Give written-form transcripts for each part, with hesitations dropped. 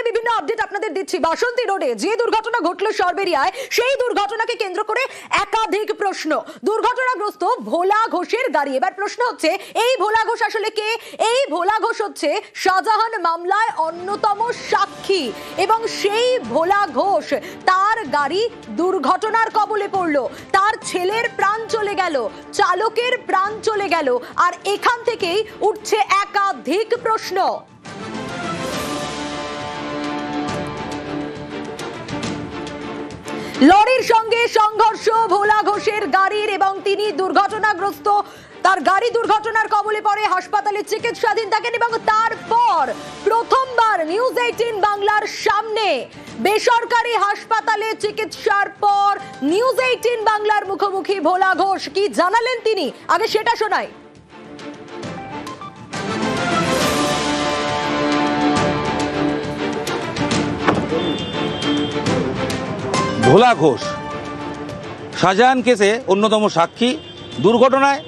বিভিন্ন আপডেট আপনাদের দিচ্ছি। বাসন্তী রোডে যে দুর্ঘটনা ঘটলো সরবেরিয়ায়, সেই দুর্ঘটনাকে কেন্দ্র করে একাধিক প্রশ্ন। দুর্ঘটনাগ্রস্ত ভোলা ঘোষের গাড়ি। এবার প্রশ্ন হচ্ছে, এই ভোলা ঘোষ আসলে কে? এই ভোলা ঘোষ হচ্ছে শাহজাহান মামলায় অন্যতম সাক্ষী, এবং সেই ভোলা ঘোষ তার গাড়ি দুর্ঘটনার কবলে পড়লো, তার ছেলের প্রাণ চলে গেল, চালকের প্রাণ চলে গেল। আর এখান থেকেই উঠছে একাধিক প্রশ্ন। লরির সঙ্গে সংঘর্ষ ভোলা ঘোষের গাড়ির, এবং তিনি দুর্ঘটনাগ্রস্ত, তার গাড়ি দুর্ঘটনার কবলে পড়ে, হাসপাতালে চিকিৎসাধীন থাকেন। এবং তারপর প্রথমবার নিউজ 18 বাংলার সামনে বেসরকারি হাসপাতালে চিকিৎসার পর নিউজ 18 বাংলার মুখোমুখি ভোলা ঘোষ। কি জানালেন তিনি, আগে সেটা শোনাই। ভোলা ঘোষ শাহজাহান কেসে অন্যতম সাক্ষী। দুর্ঘটনায়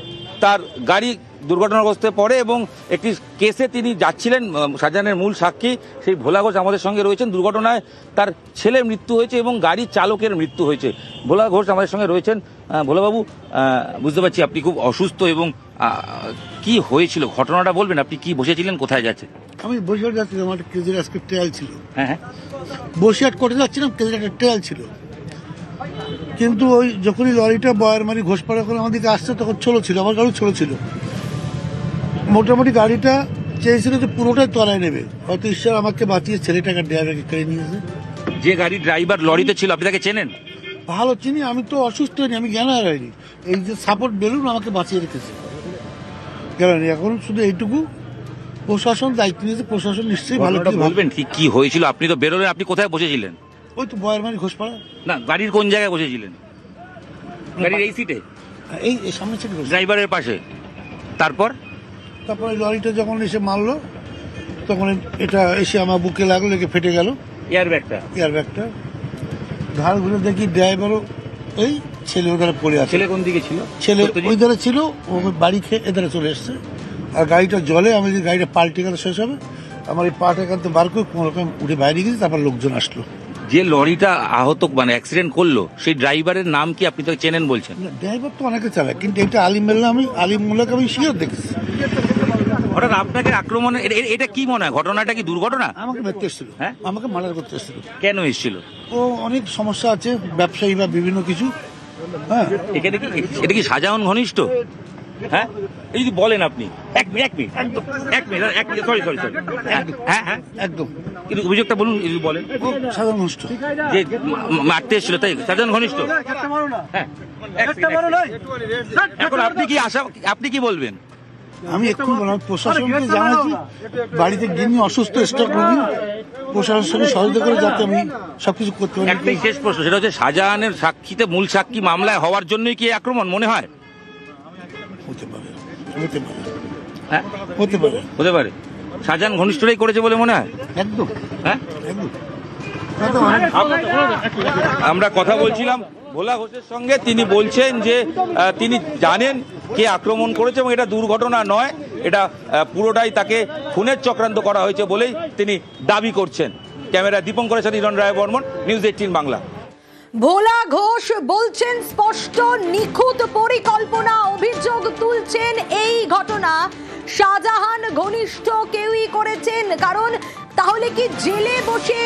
তার গাড়ি দুর্ঘটনাগ্রস্ত পড়ে এবং একটি কেসে তিনি যাচ্ছিলেন, শাহজাহানের মূল সাক্ষী সেই ভোলা ঘোষ আমাদের সঙ্গে রয়েছেন। দুর্ঘটনায় তার ছেলের মৃত্যু হয়েছে এবং গাড়ির চালকের মৃত্যু হয়েছে। ভোলা ঘোষ আমাদের সঙ্গে রয়েছেন। ভোলাবাবু, বুঝতে পারছি আপনি খুব অসুস্থ, এবং কি হয়েছিল ঘটনাটা বলবেন? আপনি কি বসেছিলেন, কোথায় যাচ্ছেন? আমি বসিরহাট যাচ্ছিলাম, আমার কেজির আজকে ট্রায়াল ছিল। হ্যাঁ, বসিরহাট কোর্টে যাচ্ছিলাম, কেজির একটা ট্রায়াল ছিল। কিন্তু ওই যখনই লরিটা বয়ারমারি ঘোষপাড়া করে আমাদেরকে আসছে, তখন ছোলো ছিল, আমার গাড়ি ছোলো ছিল। মোটামুটি গাড়িটা চেয়েছিল যে পুরোটাই তলায় নেবে, হয়তো ঈশ্বর আমাকে বাঁচিয়ে ছেলেটাকে ড্রাইভারকে কেড়ে নিয়েছে। যে গাড়ির ড্রাইভার লরিতে ছিল, আপনি তাকে চেনেন? ভালো চিনি, আমি তো অসুস্থ হয়নি, আমি জ্ঞান হারাইনি। এই যে সাপোর্ট বেলুন আমাকে বাঁচিয়ে রেখেছে, জ্ঞান। এখন শুধু এইটুকু প্রশাসন দায়িত্ব নিয়েছে, প্রশাসন নিশ্চয়ই ভালো। বলবেন কি হয়েছিল? আপনি তো বেরোলেন, আপনি কোথায় বসেছিলেন? ওই তো বয়ারমারি ঘোষপাড়া। না, গাড়ির কোন জায়গায় বসেছিলেন? গাড়ির এই সিটে, এই সামনে ছিল, ড্রাইভারের পাশে। তারপরে লরিটা যখন এসে মারলো, তখন এটা এসে আমার বুকে লাগলো, লেগে ফেটে গেল এয়ারব্যাগটা। ধার ঘুরে দেখি ড্রাইভারও ওই ছেলে ওধারে পড়ে আছে। ছেলে কোন দিকে ছিল? ছেলে ওই ধারে ছিল, ও বাড়ি খেয়ে এধারে চলে এসছে। আর গাড়িটা জলে, আমি যে গাড়িটা পাল্টে গেলে শেষ হবে, আমার এই পাটা এখান থেকে বার করে কোনো রকম উঠে বাইরে গেছি। তারপর লোকজন আসলো। যে লরিটা আহত মানে অ্যাক্সিডেন্ট করলো, সেই ড্রাইভারের নাম কি আপনি তো চেনেন বলছেন? ড্রাইভার তো অনেকে চালায়, কিন্তু এটা আলিমুল্লাহ, আমি আলিমুল্লাহকে আমি শিওর দেখেছি। হঠাৎ আপনাকে আক্রমণ, এটা কি মনে হয়? ঘটনাটা কি দুর্ঘটনা? আমাকে মারতে এসেছিল। হ্যাঁ, আমাকে মার্ডার করতে এসেছিল। কেন এসেছিল? ও অনেক সমস্যা আছে, ব্যবসায়ী বা বিভিন্ন কিছু। হ্যাঁ, এটা কি শাহজাহান ঘনিষ্ঠ? হ্যাঁ, এই যদি বলেন আপনি। এক মিনিট সরি। হ্যাঁ, একদম। কিন্তু অভিযোগটা বলুন, যদি বলেন। সাধারণ ঘনিষ্ঠ, যে মারতে এসেছিল, তাই শাহজাহান ঘনিষ্ঠ? হ্যাঁ। এখন আপনি কি বলবেন? আমি একটু বললাম, প্রশাসনকে জানাচ্ছি বাড়িতে গিয়ে অসুস্থ স্টক রোগী, প্রশাসনের সঙ্গে সহযোগিতা করে যাতে আমি সবকিছু করতে পারি। একটাই শেষ প্রশ্ন, সেটা হচ্ছে শাহজাহানের সাক্ষীতে মূল সাক্ষী মামলায় হওয়ার জন্যই কি আক্রমণ মনে হয়? হ্যাঁ, হতে পারে। শাহজাহান ঘনিষ্ঠরাই করেছে বলে মনে হয়? একদম। হ্যাঁ, আমরা কথা বলছিলাম ভোলা ঘোষের সঙ্গে। তিনি বলছেন যে তিনি জানেন কে আক্রমণ করেছে এবং এটা দুর্ঘটনা নয়, এটা পুরোটাই তাকে খুনের চক্রান্ত করা হয়েছে বলেই তিনি দাবি করছেন। ক্যামেরা দীপঙ্করের সাথে হিরণ রায় বর্মন, নিউজ 18 বাংলা। ভোলা ঘোষ বলছেন স্পষ্ট নিখুঁত পরিকল্পনা, অভিযোগ তুলছেন এই ঘটনা শাহজাহান ঘনিষ্ঠ কেউই করেছেন। কারণ তাহলে কি জেলে বসে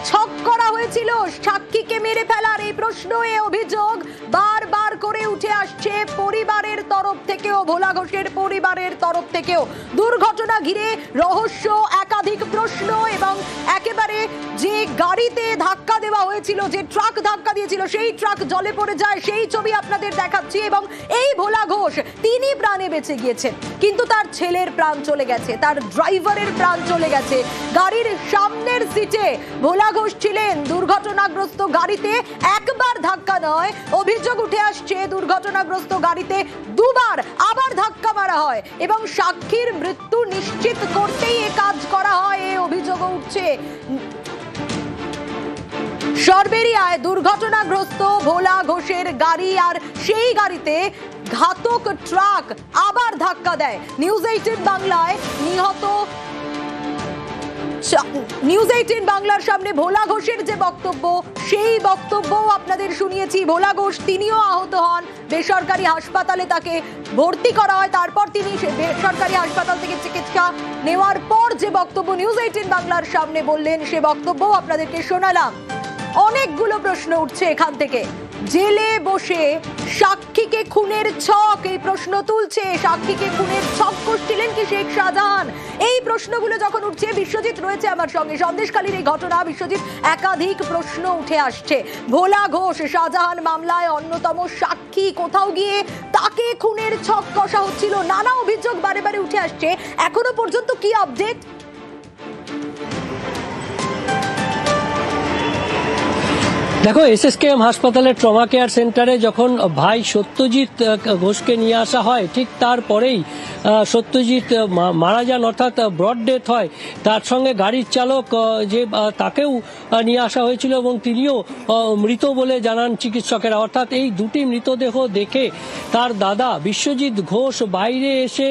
ছক করা হয়েছিল সাক্ষীকে মেরে ফেলার? এই প্রশ্ন, এই অভিযোগ বারবার করে উঠে আসছে পরিবারের তরফ থেকেও, ভোলা ঘোষের পরিবারের তরফ থেকেও। দুর্ঘটনা ঘিরে রহস্য, একাধিক প্রশ্ন, এবং একেবারে যে গাড়িতে ধাক্কা দেওয়া হয়েছিল, যে ট্রাক ধাক্কা দিয়েছিল, সেই ট্রাক জলে পড়ে যায়, সেই ছবি আপনাদের দেখাচ্ছি। এবং এই ভোলা ঘোষ, তিনি প্রাণে বেঁচে গিয়েছেন, কিন্তু তার ছেলের প্রাণ চলে গেছে, তার ড্রাইভারের প্রাণ চলে গেছে। গাড়ির সামনের সিটে ভোলা ঘোষ ছিলেন। দুর্ঘটনাগ্রস্ত গাড়িতে একবার ধাক্কা নয়, অভিযোগ উঠে আসছে দুর্ঘটনাগ্রস্ত গাড়িতে দুবার আবার ধাক্কা মারা হয়, এবং সাক্ষীর মৃত্যু নিশ্চিত করতেই এ কাজ করা হয়, এই অভিযোগ উঠছে। সরবেরিয়ায় দুর্ঘটনাগ্রস্ত ভোলা ঘোষের গাড়ি, আর সেই গাড়িতে ঘাতক ট্রাক আবার ধাক্কা দেয়। নিউজ 18 বাংলায় নিহত নিউজ 18 বাংলার সামনে ভোলা ঘোষের যে বক্তব্য, সেই বক্তব্য আপনাদের শুনিয়েছি। ভোলা ঘোষ তিনিও আহত হন, বেসরকারি হাসপাতালে তাকে ভর্তি করা হয়, তারপর তিনি বেসরকারি হাসপাতাল থেকে চিকিৎসা নেওয়ার পর যে বক্তব্য নিউজ 18 বাংলার সামনে বললেন, সে বক্তব্য আপনাদেরকে শোনালাম। অনেকগুলো প্রশ্ন উঠছে এখান থেকে। জেলে বসে সাক্ষীকে খুনের ছক, এই প্রশ্ন তুলছে। সাক্ষীকে খুনের ছক কষছিলেন কি শেখ শাহজাহান? এই প্রশ্নগুলো যখন উঠছে, বিশ্বজিৎ রয়েছে আমার সঙ্গে। সন্দেশখালীর এই ঘটনা, বিশ্বজিৎ, একাধিক প্রশ্ন উঠে আসছে। ভোলা ঘোষ শাহজাহান মামলায় অন্যতম সাক্ষী, কোথাও গিয়ে তাকে খুনের ছক কষা হচ্ছিল, নানা অভিযোগ বারে বারে উঠে আসছে। এখনো পর্যন্ত কি আপডেট? দেখো, এসএসকেএম হাসপাতালের ট্রমা কেয়ার সেন্টারে যখন ভাই সত্যজিৎ ঘোষকে নিয়ে আসা হয়, ঠিক তারপরেই সত্যজিৎ মারা যান, অর্থাৎ ব্রড ডেথ হয়। তার সঙ্গে গাড়ির চালক যে তাকেও নিয়ে আসা হয়েছিল এবং তিনিও মৃত বলে জানান চিকিৎসকেরা। অর্থাৎ এই দুটি মৃতদেহ দেখে তার দাদা বিশ্বজিৎ ঘোষ বাইরে এসে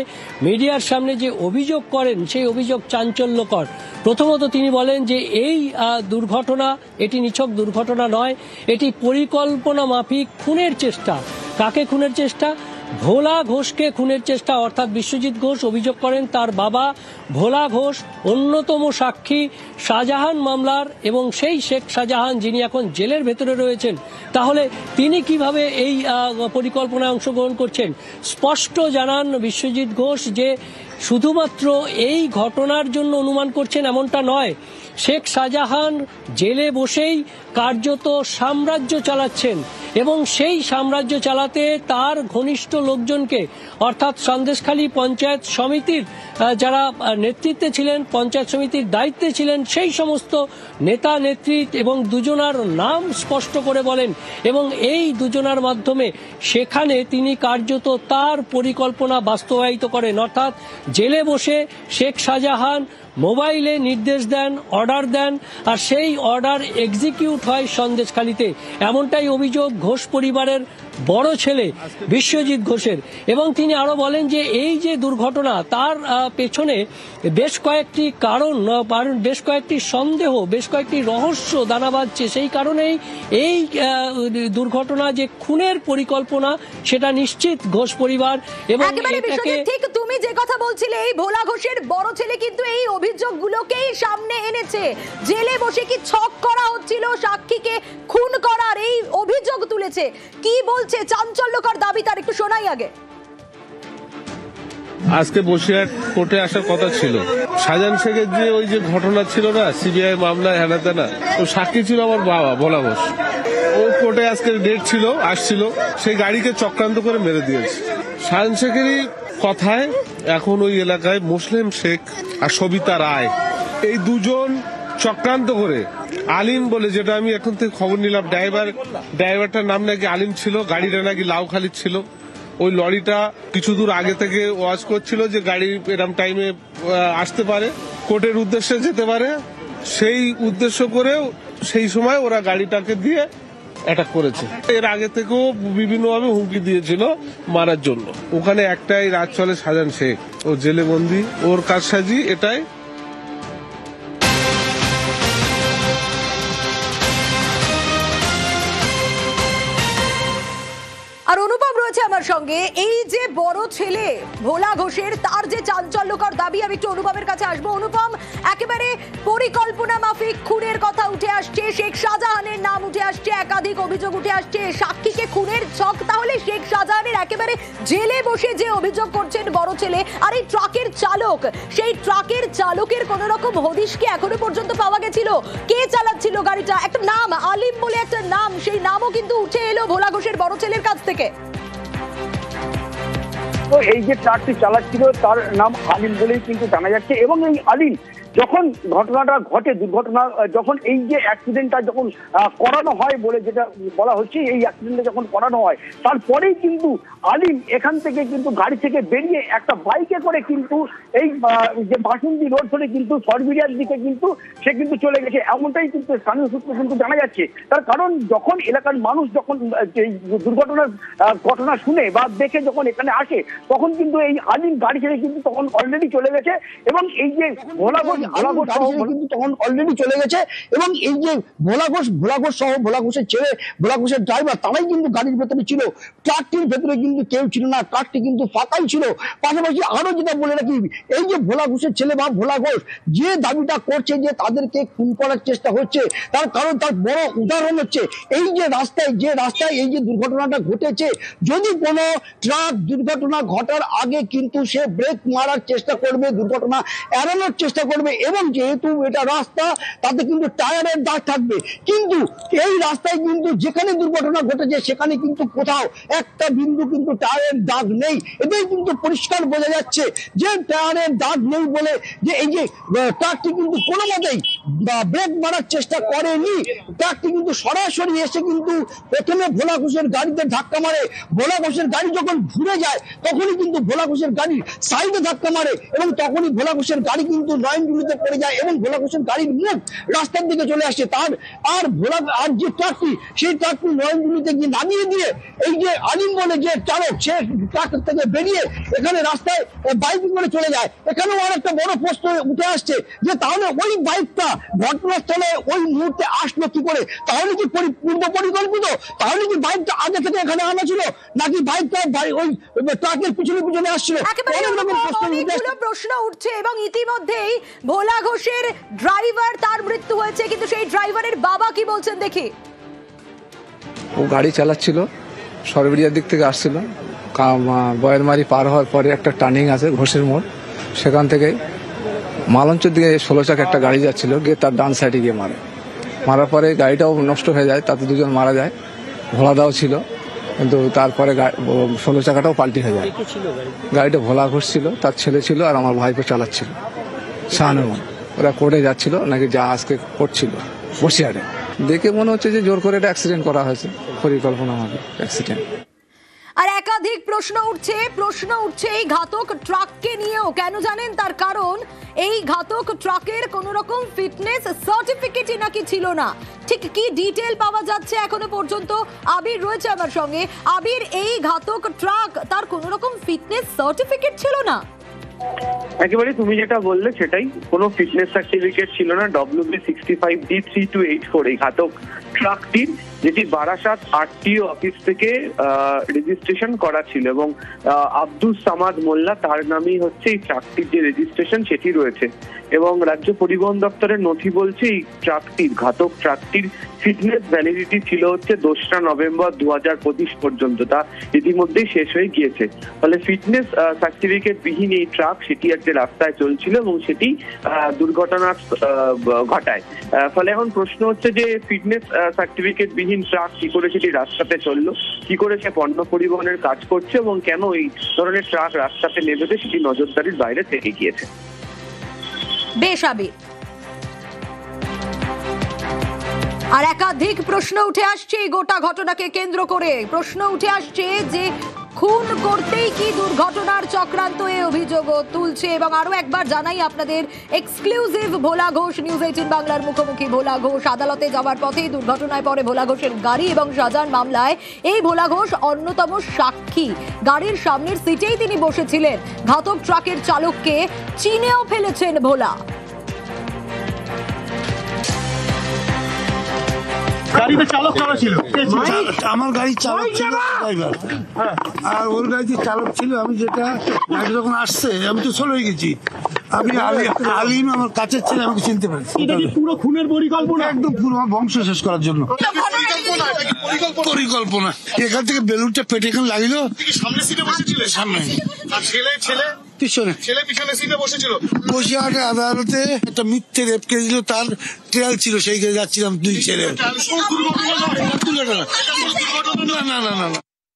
মিডিয়ার সামনে যে অভিযোগ করেন, সেই অভিযোগ চাঞ্চল্যকর। প্রথমত তিনি বলেন যে এই দুর্ঘটনা, এটি নিছক দুর্ঘটনা নয়, এটি পরিকল্পনা মাফিক খুনের চেষ্টা। কাকে খুনের চেষ্টা? ভোলা ঘোষকে খুনের চেষ্টা। অর্থাৎ বিশ্বজিৎ ঘোষ অভিযোগ করেন তার বাবা ভোলা ঘোষ অন্যতম সাক্ষী শাহজাহান মামলার, এবং সেই শেখ শাহজাহান যিনি এখন জেলের ভেতরে রয়েছেন, তাহলে তিনি কিভাবে এই পরিকল্পনায় অংশগ্রহণ করছেন? স্পষ্ট জানান বিশ্বজিৎ ঘোষ যে শুধুমাত্র এই ঘটনার জন্য অনুমান করছেন এমনটা নয়, শেখ শাহজাহান জেলে বসেই কার্যত সাম্রাজ্য চালাচ্ছেন, এবং সেই সাম্রাজ্য চালাতে তার ঘনিষ্ঠ লোকজনকে, অর্থাৎ সন্দেশখালী পঞ্চায়েত সমিতির যারা নেতৃত্বে ছিলেন, পঞ্চায়েত সমিতির দায়িত্বে ছিলেন, সেই সমস্ত নেতা নেত্রী এবং দুজনার নাম স্পষ্ট করে বলেন, এবং এই দুজনার মাধ্যমে সেখানে তিনি কার্যত তার পরিকল্পনা বাস্তবায়িত করেন। অর্থাৎ জেলে বসে শেখ শাহজাহান মোবাইলে নির্দেশ দেন, অর্ডার দেন, আর সেই অর্ডার এক্সিকিউট হয় সন্দেশখালীতে। এমনটাই অভিযোগ ঘোষ পরিবারের বড় ছেলে বিশ্বজিৎ ঘোষের। এবং তিনি আরো বলেন যে এই যে দুর্ঘটনা, তার পেছনে বেশ কয়েকটি কারণ, বেশ কয়েকটি সন্দেহ, বেশ কয়েকটি রহস্য দানা বাঁধছে। সেই কারণেই এই দুর্ঘটনা যে খুনের পরিকল্পনা, সেটা নিশ্চিত ঘোষ পরিবার। এবং ঠিক তুমি যে কথা বলছিলে, এই ভোলা ঘোষের বড় ছেলে কিন্তু এই অভিযোগগুলোকেই সামনে এনেছে। জেলে বসে কি ছক করা হচ্ছিল সাক্ষীকে খুন করার, এই অভিযোগ তুলেছে। কি বলছে? চাঞ্চল্যকর দাবি তার, একটু শোনাই আগে। আজকে বসিরহাট কোর্টে আসার কথা ছিল। শাহজাহান শেখের যে ওই যে ঘটনা ছিল না, সিবিআই মামলায় হেনা তেনা, ও সাক্ষী ছিল আমার বাবা ভোলা ঘোষ। ও কোর্টে আজকে ডেট ছিল, আসছিল, সেই গাড়িকে চক্রান্ত করে মেরে দিয়েছে। শাহজাহান শেখেরই কথায় এখন ওই এলাকায় মুসলিম শেখ আর সবিতা রায়, এই দুজন চক্রান্ত করে, আলিম বলে, যেটা আমি এখন থেকে খবর নিলাম, ড্রাইভারটার নাম নাকি আলিম ছিল, গাড়িটা নাকি লাউখালি ছিল। ওই লরিটা কিছু দূর আগে থেকে ওয়াচ করছিল যে গাড়ি এরম টাইমে আসতে পারে, কোর্টের উদ্দেশ্যে যেতে পারে, সেই উদ্দেশ্য করেও সেই সময় ওরা গাড়িটাকে দিয়ে অ্যাটাক করেছে। এর আগে থেকেও বিভিন্নভাবে হুমকি দিয়েছিল মারার জন্য। ওখানে একটাই রাত চলে, শাহজাহান শেখ, ও জেলে বন্দি, ওর কারসাজি এটাই। আর অনুপম রয়েছে আমার সঙ্গে। এই যে বড় ছেলে ভোলা ঘোষের, তার যে চাঞ্চল্যকর দাবি, আমি একটু অনুপমের কাছে আসবো। অনুপম, একেবারে পরিকল্পনা মাফিক খুনের কথা উঠে আসছে, শেখ শাহজাহানের নাম উঠে আসছে, একাধিক অভিযোগ উঠে আসছে, সাক্ষীকে খুনের ছক। তাহলে শেখ শাহজাহানের একেবারে জেলে বসে যে অভিযোগ করছেন বড় ছেলে, আর এই ট্রাকের চালক, সেই ট্রাকের চালকের কোন রকম হদিশ কি এখনো পর্যন্ত পাওয়া গেছিল? কে চালাচ্ছিল গাড়িটা? একটা নাম, আলিম বলে একটা নাম, সেই নামও কিন্তু উঠে এলো ভোলা ঘোষের বড় ছেলের কাছ থেকে। তো এই যে ট্রাকটি চালাচ্ছিল তার নাম আলিম বলেই কিন্তু জানা যাচ্ছে। এবং এই আলিম যখন ঘটনাটা ঘটে, দুর্ঘটনা যখন এই যে অ্যাক্সিডেন্টটা যখন করানো হয় বলে যেটা বলা হচ্ছে, এই অ্যাক্সিডেন্টটা যখন করানো হয়, তারপরেই কিন্তু আলিম এখান থেকে কিন্তু গাড়ি থেকে বেরিয়ে একটা বাইকে করে কিন্তু এই যে বাসন্তী রোড ধরে কিন্তু সরবিরিয়ার দিকে কিন্তু সে কিন্তু চলে গেছে, এমনটাই কিন্তু স্থানীয় সূত্রে কিন্তু জানা যাচ্ছে। তার কারণ যখন এলাকার মানুষ যখন এই দুর্ঘটনার ঘটনা শুনে বা দেখে যখন এখানে আসে, তখন কিন্তু এই আলিম গাড়ি ছেড়ে কিন্তু তখন অলরেডি চলে গেছে। এবং এই যে ভোলা ঘোষ ভোলা ঘোষ কিন্তু তখন অলরেডি চলে গেছে এবং এই যে ভোলা ঘোষ সহ ভোলা ঘোষের ছেলে, ভোলা ঘোষের ড্রাইভার, তারাই কিন্তু গাড়ির ভেতরে ছিল। ট্রাকটির ভেতরে কিন্তু কেউ ছিল না, ট্রাকটি কিন্তু ফাঁকাই ছিল। পাশাপাশি আরো যেটা বলে রাখি, এই যে ভোলা ঘোষের ছেলে বা ভোলা ঘোষ যে দাবিটা করছে যে তাদেরকে খুন করার চেষ্টা হচ্ছে, তার কারণ তার বড় উদাহরণ হচ্ছে এই যে রাস্তায় এই যে দুর্ঘটনাটা ঘটেছে, যদি কোনো ট্রাক দুর্ঘটনা ঘটার আগে কিন্তু সে ব্রেক মারার চেষ্টা করবে, দুর্ঘটনা এড়ানোর চেষ্টা করবে, এবং যেহেতু এটা রাস্তা তাতে কিন্তু টায়ারের দাগ থাকবে, কিন্তু এই রাস্তায় কিন্তু যেখানে দুর্ঘটনা ঘটেছে সেখানে কিন্তু কোথাও একটা বিন্দু কিন্তু টায়ারের দাগ নেই। এটাই কিন্তু পরিষ্কার বোঝা যাচ্ছে যে টায়ারের দাগ নেই বলে যে এই যে ট্রাকটি কিন্তু কোনো মতেই ব্রেক মারার চেষ্টা করেনি। ট্রাকটি কিন্তু সরাসরি এসে কিন্তু প্রথমে ভোলা ঘোষের গাড়িতে ধাক্কা মারে। ভোলা ঘোষের গাড়ি যখন ঘুরে যায় তখনই কিন্তু ভোলা ঘোষের গাড়ির সাইডে ধাক্কা মারে এবং তখনই ভোলা ঘোষের গাড়ি কিন্তু নয়নজুলিতে পড়ে যায় এবং ভোলা ঘোষের গাড়ির মুখ রাস্তার দিকে চলে আসে। আর যে ট্রাকটি, সেই ট্রাকটি নয়নজুলিতে গিয়ে নামিয়ে দিয়ে এই যে আলিম বলে যে চালক, সে ট্রাক থেকে বেরিয়ে এখানে রাস্তায় বাইকিং করে চলে যায়। এখানেও আর একটা বড় প্রশ্ন উঠে আসছে যে তাহলে ওই বাইকটা ঘটনাস্থলে ওই মুহূর্তে আসলো কি করে? তাহলে কি পূর্ব পরিকল্পিত? তাহলে কি বাইকটা আগে থেকে এখানে আনা ছিল, নাকি বাইকটা ওই ট্রাকের পিছনে আসছিল? অনেকগুলো প্রশ্ন উঠছে এবং ইতিমধ্যেই ভোলা ঘোষের ড্রাইভার, তার মৃত্যু হয়েছে, কিন্তু সেই ড্রাইভারের বাবা কি বলছেন দেখি। ও গাড়ি চালাচ্ছিল, সরবেরিয়ার দিক থেকে আসছিল, বয়েরমারি পার হওয়ার পরে একটা টার্নিং আছে ঘোষের মোড়, সেখান থেকে মালঞ্চের দিকে 16 চাকা একটা গাড়ি যাচ্ছিল, গিয়ে তার ডান সাইডে গিয়ে মারার পরে গাড়িটাও নষ্ট হয়ে যায়, তাতে দুজন মারা যায়। ভোলাদাও ছিল, কিন্তু তারপরে 16 চাকাটাও পাল্টি হয়ে যায়। গাড়িটা ভোলা ঘোষ ছিল, তার ছেলে ছিল, আর আমার ভাইপো চালাচ্ছিল শাহানুমান। ওরা কোর্টে যাচ্ছিল নাকি, যা আজকে করছিল বসিয়ারে। দেখে মনে হচ্ছে যে জোর করে এটা অ্যাক্সিডেন্ট করা হয়েছে, পরিকল্পনা হবে অ্যাক্সিডেন্ট। আর একাধিক প্রশ্ন উঠছে এই ঘাতক ট্রাককে নিয়েও। কেন জানেন? তার কারণ এই ঘাতক ট্রাকের কোন রকম ফিটনেস সার্টিফিকেটই নাকি ছিল না। ঠিক কি ডিটেল পাওয়া যাচ্ছে এখনো পর্যন্ত? আবির রয়েছে আমার সঙ্গে। আবির, এই ঘাতক ট্রাক, তার কোন রকম ফিটনেস সার্টিফিকেট ছিল না? একেবারে তুমি যেটা বললে সেটাই, কোনো ফিটনেস সার্টিফিকেট ছিল না। WB65D3284 এই ঘাতক ট্রাকটির, যেটি বারাসাত আরটিও অফিস থেকে রেজিস্ট্রেশন করা ছিল এবং আব্দুল সামাদ মোল্লা, তার নামই হচ্ছে এই ট্রাকটির যে রেজিস্ট্রেশন সেটি রয়েছে। এবং রাজ্য পরিবহন দপ্তরের নথি বলছে এই ট্রাকটির, ঘাতক ট্রাকটির ফিটনেস ভ্যালিডিটি ছিল হচ্ছে 2রা নভেম্বর 2025 পর্যন্ত, তা ইতিমধ্যেই শেষ হয়ে গিয়েছে। ফলে ফিটনেস সার্টিফিকেট বিহীন এই ট্রাক সেটি আজকে রাস্তায় চলছিল এবং সেটি দুর্ঘটনা ঘটায়। ফলে এখন প্রশ্ন হচ্ছে যে ফিটনেস সার্টিফিকেট বিহীন ট্রাক কি করে সেটি রাস্তাতে চললো, কি করে সে পণ্য পরিবহনের কাজ করছে এবং কেন এই ধরনের ট্রাক রাস্তাতে নেমেছে, সেটি নজরদারির বাইরে থেকে গিয়েছে। বেশ আবির। আর একাধিক প্রশ্ন উঠে আসছে এই গোটা ঘটনাকে কেন্দ্র করে। প্রশ্ন উঠে আসছে যে খুন করতেই কি দুর্ঘটনার চক্রান্ত, এই অভিযোগ তুলছে। এবং আরো একবার জানাই আপনাদের, এক্সক্লুসিভ ভোলা ঘোষ, নিউজ 18 বাংলার মুখোমুখি ভোলা ঘোষ আদালতে যাওয়ার পথেই দুর্ঘটনায় পড়ে ভোলা ঘোষের গাড়ি এবং শাহজাহান মামলায় এই ভোলা ঘোষ অন্যতম সাক্ষী। গাড়ির সামনের সিটেই তিনি বসেছিলেন। ঘাতক ট্রাকের চালককে চিনেও ফেলেছেন ভোলা। গাড়িতে চালক কারা ছিল? আমার গাড়ির চালক ছিল ড্রাইভার, আর ওর গাড়িতে চালক ছিল। আমি যেটা গাড়ি যখন আসছে আমি তো চলে গেছি। আমি আলিম আমার কাছের ছেলে, আমাকে চিনতে পারছি। এটা কি পুরো খুনের পরিকল্পনা? একদম পুরো আমার বংশ শেষ করার জন্য পরিকল্পনা। এখান থেকে বেলুনটা পেটে এখানে লাগিল। সামনে সিটে বসেছিল? সামনে। আর ছেলে পিছনে সিটে বসেছিল। বসিরহাটে আদালতে একটা মিথ্যে রেপ কেস দিল, তার ট্রায়াল ছিল, সেই কেসে যাচ্ছিলাম দুই ছেলে। না।